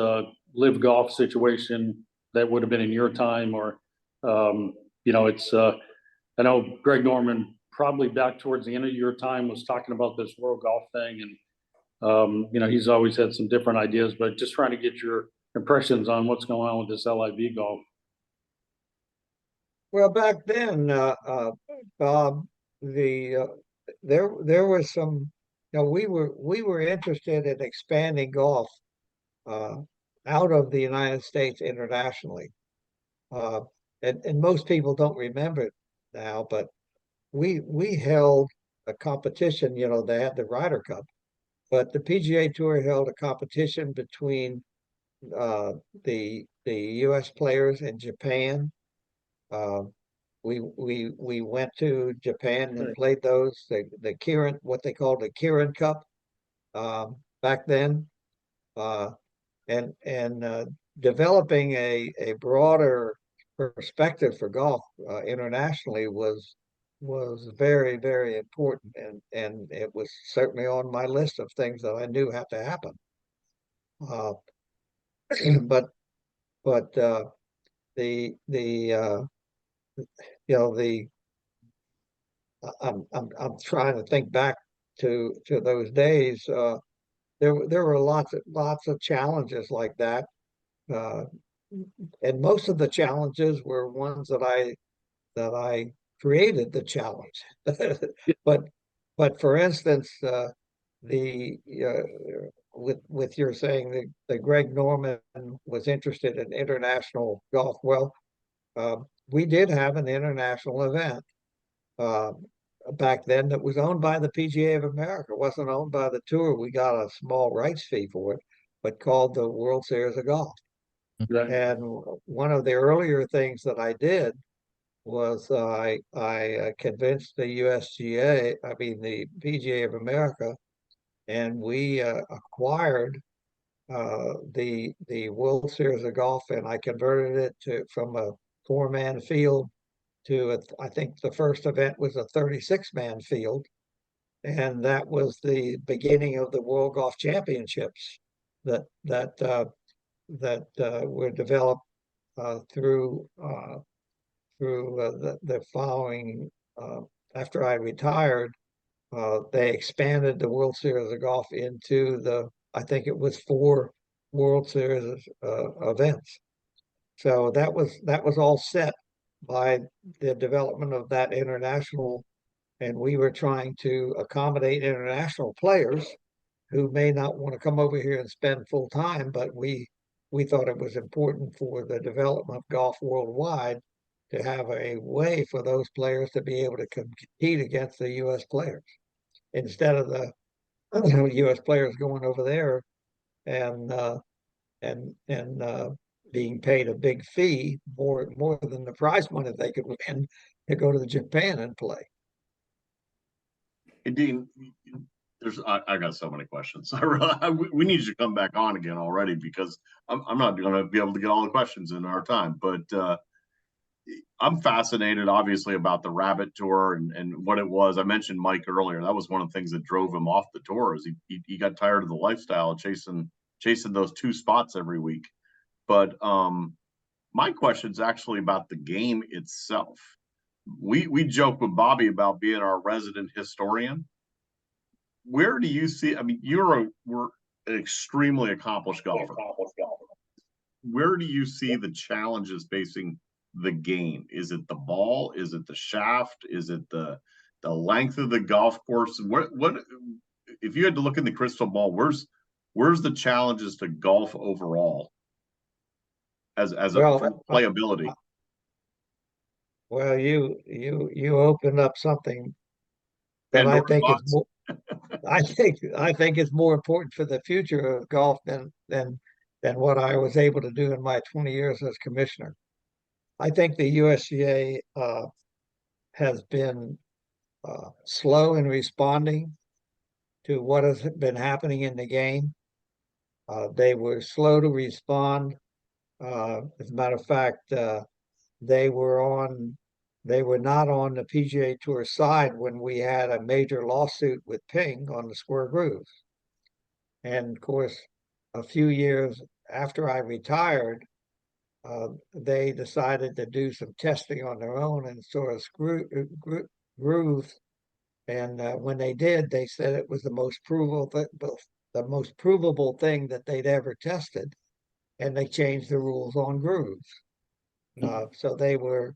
live golf situation that would have been in your time, or I know Greg Norman probably back towards the end of your time was talking about this world golf thing, and he's always had some different ideas, but just trying to get your impressions on what's going on with this LIV golf. Well, back then, Bob, there was some, we were interested in expanding golf out of the United States internationally, and most people don't remember it now, but we held a competition. They had the Ryder Cup, but the PGA Tour held a competition between the U.S. players and Japan. We went to Japan and played those the Kirin, what they called the Kirin Cup back then, and developing a broader perspective for golf internationally was very, very important, and it was certainly on my list of things that I knew had to happen. But the I'm trying to think back to those days. There were lots of challenges like that, and most of the challenges were ones that I created the challenge. but for instance, the with your saying that Greg Norman was interested in international golf. Well, we did have an international event back then that was owned by the PGA of America. It wasn't owned by the tour. We got a small rights fee for it, but called the World Series of Golf. Right. And one of the earlier things that I did was I convinced the USGA, I mean the PGA of America, and we acquired the World Series of Golf, and I converted it from a 4-man field to I think the first event was a 36-man field, and that was the beginning of the World Golf Championships that were developed through the following. After I retired, they expanded the World Series of Golf into I think it was 4 World Series events. So that was all set by the development of that international, and we were trying to accommodate international players who may not want to come over here and spend full time, but we thought it was important for the development of golf worldwide to have a way for those players to be able to compete against the U.S. players instead of the U.S. players going over there and being paid a big fee, more than the prize money they could win, to go to Japan and play. And Deane, I got so many questions. We need you to come back on again already, because I'm not going to be able to get all the questions in our time. But I'm fascinated, obviously, about the Rabbit Tour and what it was. I mentioned Mike earlier. That was one of the things that drove him off the tour. Is he got tired of the lifestyle of chasing those 2 spots every week. But my question is actually about the game itself. We joke with Bobby about being our resident historian. Where do you see? I mean, we're an extremely accomplished golfer. Where do you see the challenges facing the game? Is it the ball? Is it the shaft? Is it the length of the golf course? What if you had to look in the crystal ball, where's the challenges to golf overall as a Well, playability? well, you opened up something that I Pandora's think is box. more, I think it's more important for the future of golf than what I was able to do in my 20 years as commissioner. I think the USGA has been slow in responding to what has been happening in the game. They were slow to respond. As a matter of fact, they were on they were not on the PGA Tour side when we had a major lawsuit with Ping on the square grooves. And of course, a few years after I retired, they decided to do some testing on their own and sort of grooves. And when they did, they said it was the most provable thing that they'd ever tested, and they changed the rules on grooves. So they were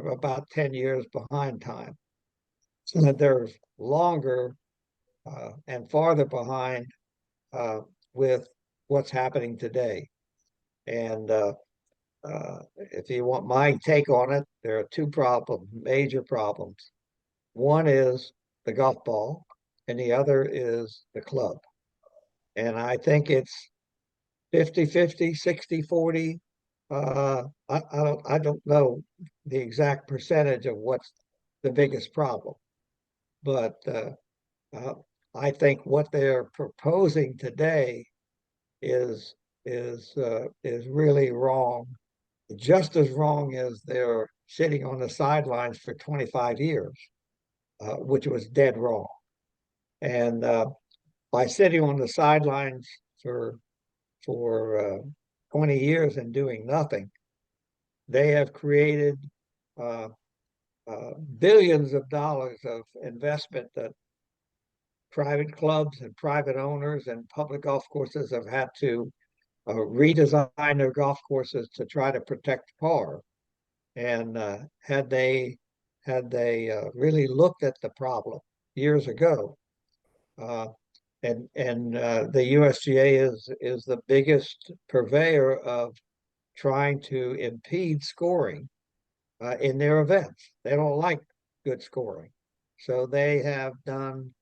about 10 years behind time. So they're longer and farther behind with what's happening today. And if you want my take on it, there are two major problems. One is the golf ball, and the other is the club. And I think it's 50-50, 60-40. I don't know the exact percentage of what's the biggest problem, but uh, I think what they're proposing today is is really wrong, just as wrong as they're sitting on the sidelines for 25 years, which was dead wrong. And by sitting on the sidelines for 20 years and doing nothing, they have created uh, billions of dollars of investment that private clubs and private owners and public golf courses have had to redesign their golf courses to try to protect par. And had they really looked at the problem years ago, uh, and the USGA is the biggest purveyor of trying to impede scoring in their events. They don't like good scoring, so they have done.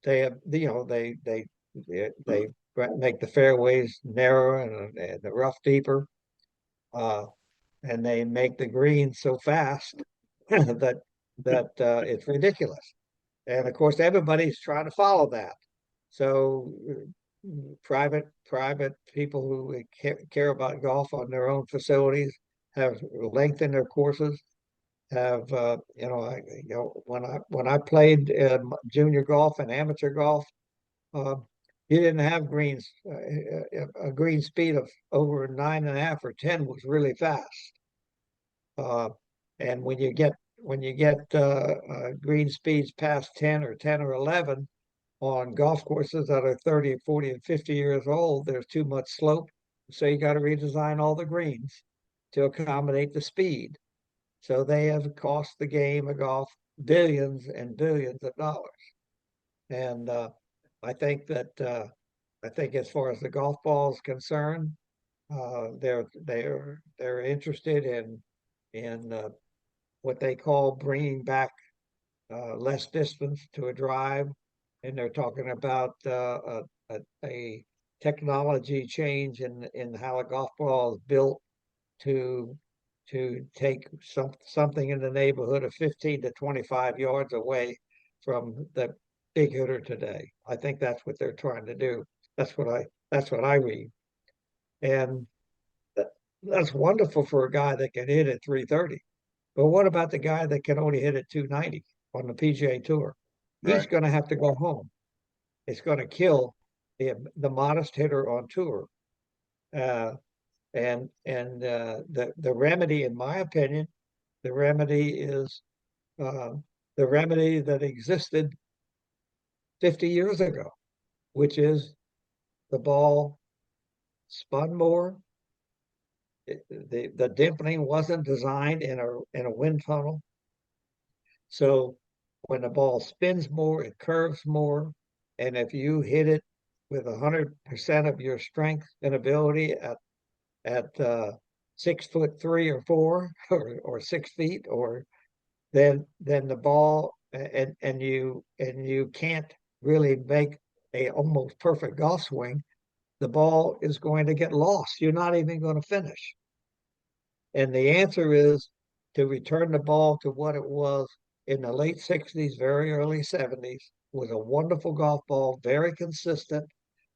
They have, they make the fairways narrower and the rough deeper, uh, and they make the greens so fast that it's ridiculous. And of course, everybody's trying to follow that. So private people who care about golf on their own facilities have lengthened their courses. Have when I played junior golf and amateur golf, uh, you didn't have greens. A green speed of over 9.5 or 10 was really fast. Uh, and when you get green speeds past 10 or 10 or 11 on golf courses that are 30, 40, and 50 years old, there's too much slope. So you got to redesign all the greens to accommodate the speed. So they have cost the game of golf billions and billions of dollars. And I think as far as the golf ball is concerned, they're interested in what they call bringing back less distance to a drive, and they're talking about a technology change in how a golf ball is built to take something in the neighborhood of 15 to 25 yards away from the big hitter today. I think that's what they're trying to do. That's what I read. And that's wonderful for a guy that can hit at 330. But what about the guy that can only hit at 290 on the PGA Tour? He's Right. going to have to go home. It's going to kill the modest hitter on tour. Uh, and the remedy, in my opinion, the remedy is uh, the remedy that existed 50 years ago, which is the ball spun more, the dampening wasn't designed in a wind tunnel. So when the ball spins more, it curves more. And if you hit it with 100% of your strength and ability at 6'3" or 4 or 6 feet, or then the ball and you can't really make a almost perfect golf swing, the ball is going to get lost. You're not even going to finish. And the answer is to return the ball to what it was in the late 60s, very early 70s, was a wonderful golf ball, very consistent,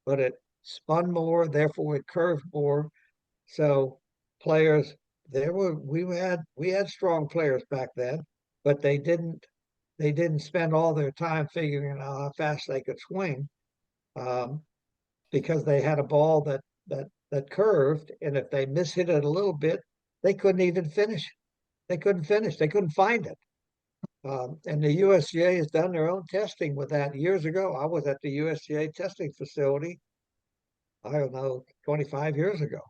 but it spun more, therefore it curved more. So players, we had strong players back then, but they didn't spend all their time figuring out how fast they could swing, because they had a ball that curved, and if they mishit it a little bit, they couldn't even finish. They couldn't finish. They couldn't find it. And the USGA has done their own testing with that years ago. I was at the USGA testing facility, I don't know, 25 years ago,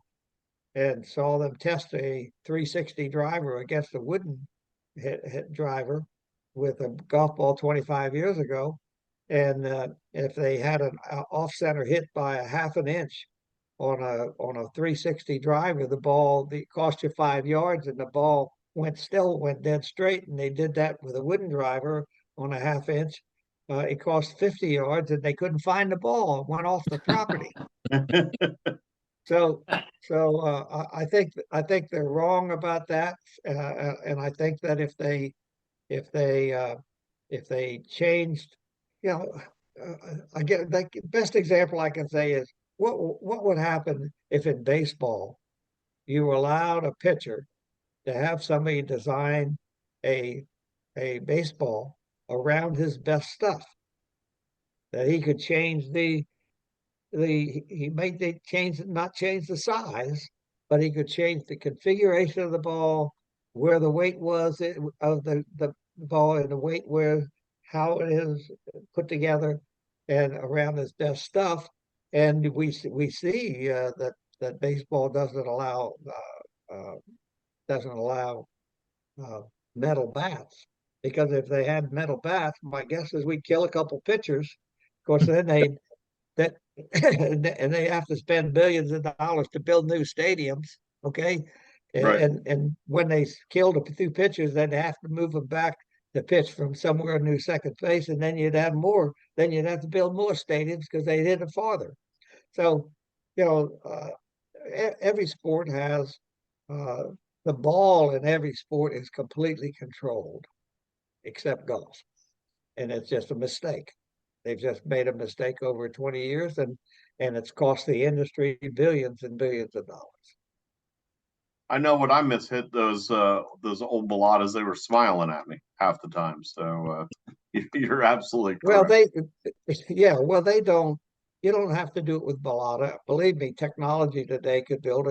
and saw them test a 360 driver against a wooden hit driver with a golf ball 25 years ago. And if they had an off-center hit by a half an inch on a 360 driver, the ball cost you 5 yards, and the ball still went dead straight. And they did that with a wooden driver on a half inch. It cost 50 yards, and they couldn't find the ball. It went off the property. So I think they're wrong about that, and I think that if they changed, you know, I get the best example I can say is what would happen if in baseball you allowed a pitcher to have somebody design a baseball around his best stuff, that he could change he may not change the size, but he could change the configuration of the ball, where the weight was of the ball, and the weight how it is put together, and around his best stuff. And we see that baseball doesn't allow metal bats, because if they had metal bats, my guess is we'd kill a couple pitchers. Of course, then that and they have to spend billions of dollars to build new stadiums. Okay. Right. And when they killed a few pitchers, then they have to move them back to pitch from somewhere new second base, and then you'd have to build more stadiums because they hit it farther. So, every sport has the ball in every sport is completely controlled, except golf, and it's just a mistake. They've just made a mistake over 20 years, and it's cost the industry billions and billions of dollars. I know when I mishit those old Bellatas, they were smiling at me half the time. So you're absolutely correct. Well, they don't. You don't have to do it with Bellata. Believe me, technology today could build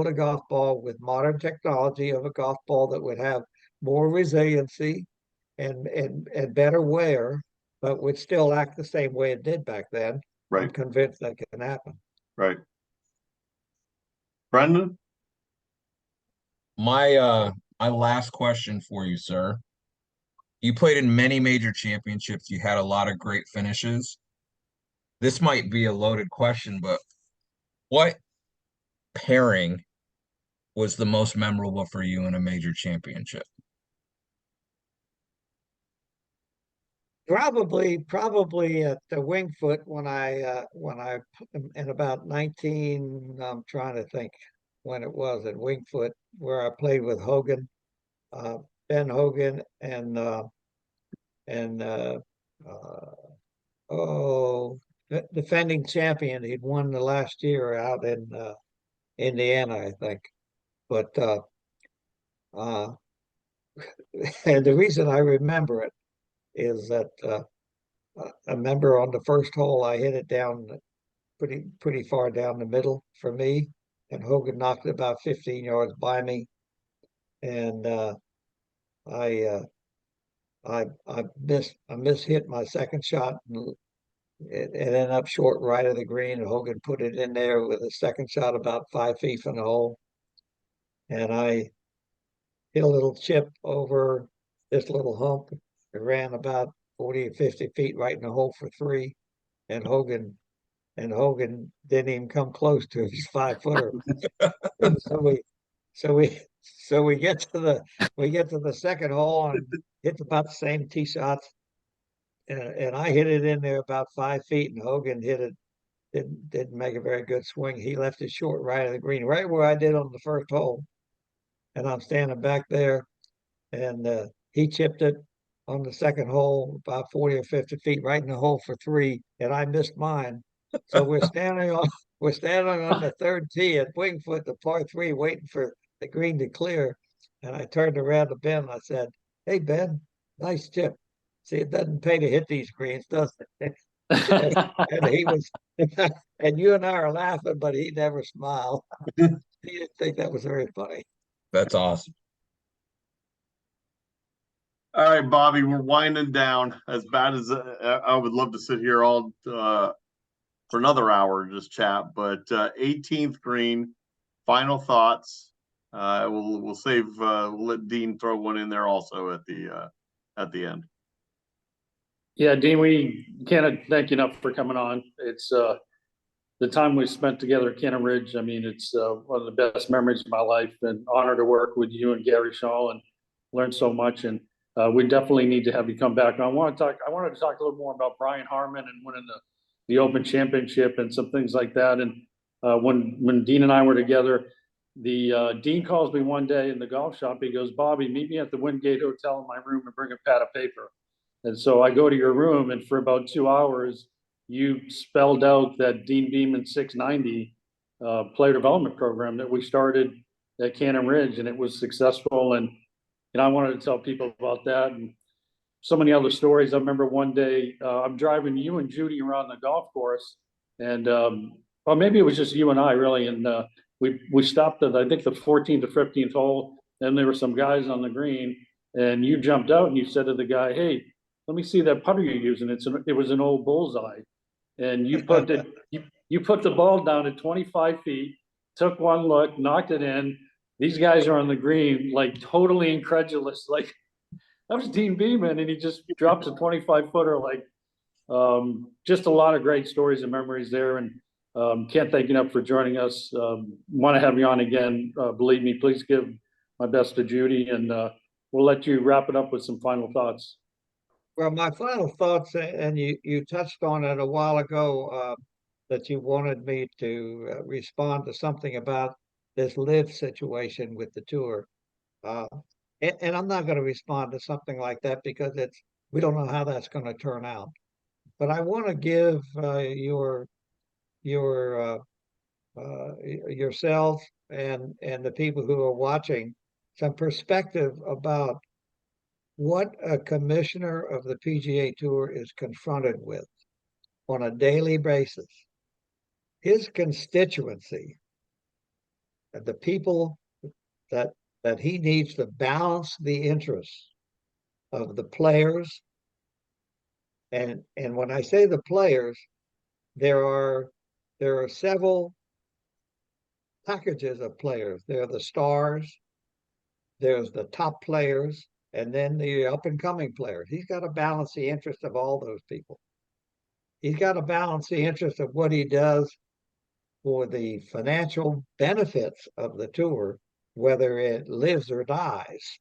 a golf ball with modern technology of a golf ball that would have more resiliency and better wear, but would still act the same way it did back then. Right. I'm convinced that can happen. Right. Brendan? My last question for you, sir. You played in many major championships. You had a lot of great finishes. This might be a loaded question, but what pairing was the most memorable for you in a major championship? Probably at the Winged Foot when I in about 19, I'm trying to think when it was at Winged Foot, where I played with Hogan, Ben Hogan, and defending champion. He'd won the last year out in Indiana, I think. But and the reason I remember it is that I remember on the first hole I hit it down pretty far down the middle for me, and Hogan knocked it about 15 yards by me, and I mishit my second shot, and it ended up short right of the green, and Hogan put it in there with a second shot about 5 feet from the hole. and I hit a little chip over this little hump. It ran about 40 or 50 feet right in the hole for three, and Hogan didn't even come close to his 5-footer. So we so we so we get to the second hole and hit about the same tee shots, and I hit it in there about 5 feet, and Hogan hit it didn't make a very good swing. He left it short right of the green, right where I did on the first hole, and I'm standing back there, and he chipped it on the second hole about 40 or 50 feet right in the hole for three, and I missed mine. So we're standing on the third tee at Wingfoot, the par three, waiting for the green to clear. And I turned around to Ben and I said, "Hey Ben, nice chip. See, it doesn't pay to hit these greens, does it?" And he was, and you and I are laughing, but he never smiled. He didn't think that was very funny. That's awesome. All right, Bobby, we're winding down. As bad as I would love to sit here all for another hour and just chat, but 18th green, final thoughts. We'll save. We'll let Deane throw one in there also at the end. Yeah, Deane, we can't thank you enough for coming on. It's the time we spent together at Cannon Ridge. I mean, it's one of the best memories of my life, and honor to work with you and Gary Shaw and learn so much. And we definitely need to have you come back. And I wanted to talk a little more about Brian Harman and winning the Open Championship and some things like that. And when Deane and I were together, the Deane calls me one day in the golf shop. He goes, "Bobby, meet me at the Wingate Hotel in my room and bring a pad of paper." And so I go to your room, and for about 2 hours, you spelled out that Deane Beman 690 player development program that we started at Cannon Ridge, and it was successful. And I wanted to tell people about that and so many other stories. I remember one day I'm driving you and Judy around the golf course, and well, maybe it was just you and I really, and we stopped at I think the 14th or 15th hole, and there were some guys on the green, and you jumped out and you said to the guy, "Hey, let me see that putter you're using. It was an old bullseye." And you put you put the ball down at 25 feet, took one look, knocked it in. These guys are on the green, like totally incredulous, like that was Deane Beman, and he just drops a 25-footer. Like just a lot of great stories and memories there, and can't thank you enough for joining us. Want to have you on again. Believe me, please give my best to Judy, and we'll let you wrap it up with some final thoughts. Well, my final thoughts, and you touched on it a while ago, that you wanted me to respond to something about this live situation with the tour. Uh, and I'm not going to respond to something like that because we don't know how that's going to turn out. But I want to give your yourself and the people who are watching some perspective about what a commissioner of the PGA Tour is confronted with on a daily basis. His constituency, the people that he needs to balance the interests of the players. And when I say the players, there are several packages of players. There are the stars, there's the top players, and then the up and coming players. He's got to balance the interest of all those people. He's got to balance the interest of what he does for the financial benefits of the tour, whether it lives or dies,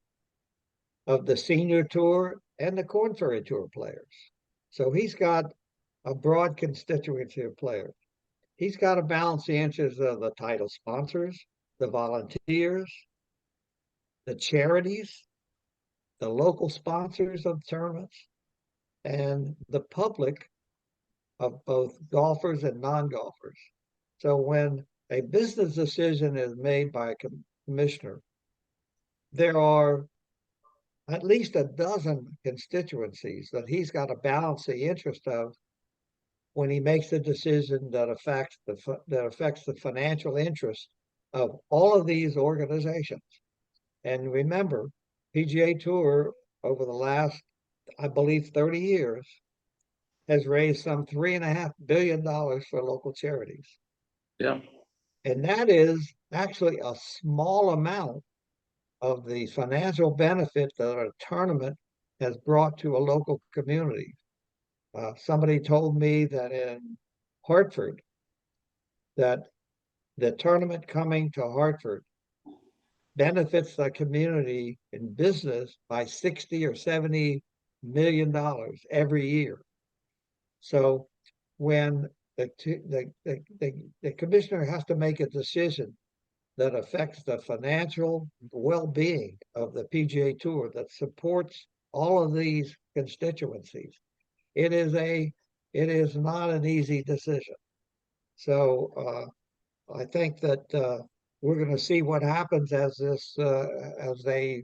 of the senior tour and the Corn Ferry Tour players. So he's got a broad constituency of players. He's got to balance the interests of the title sponsors, the volunteers, the charities, the local sponsors of tournaments, and the public of both golfers and non-golfers. So when a business decision is made by a commissioner, there are at least a dozen constituencies that he's got to balance the interest of when he makes a decision that affects the financial interest of all of these organizations. And remember, PGA Tour over the last, I believe, 30 years has raised some $3.5 billion for local charities. Yeah. And that is actually a small amount of the financial benefit that a tournament has brought to a local community. Somebody told me that in Hartford, that the tournament coming to Hartford benefits the community in business by 60 or 70 million dollars every year. So when the commissioner has to make a decision that affects the financial well-being of the PGA Tour, that supports all of these constituencies, it is not an easy decision. So I think that we're going to see what happens as they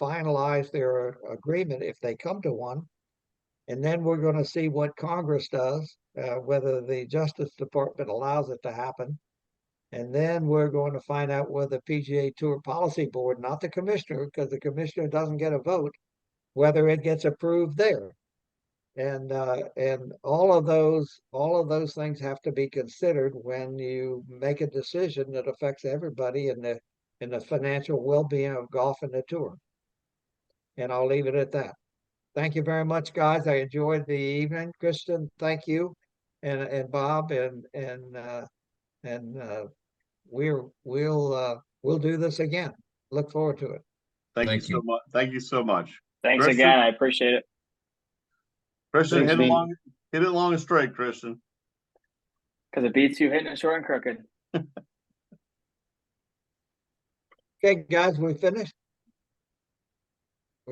finalize their agreement, if they come to one, and then we're going to see what Congress does, whether the Justice Department allows it to happen, and then we're going to find out whether the PGA Tour Policy Board, not the commissioner, because the commissioner doesn't get a vote, whether it gets approved there. And all of those things have to be considered when you make a decision that affects everybody in the financial well-being of golf and the tour. And I'll leave it at that. Thank you very much, guys. I enjoyed the evening. Kristen, thank you, and Bob, and we'll do this again. Look forward to it. Thank you Thank so you. much. Thank you so much. Thanks Christian? again. I appreciate it. Christian, Thanks, hit Deane. it long and straight, Christian. Because it beats you hitting it short and crooked. Okay, guys, we finished?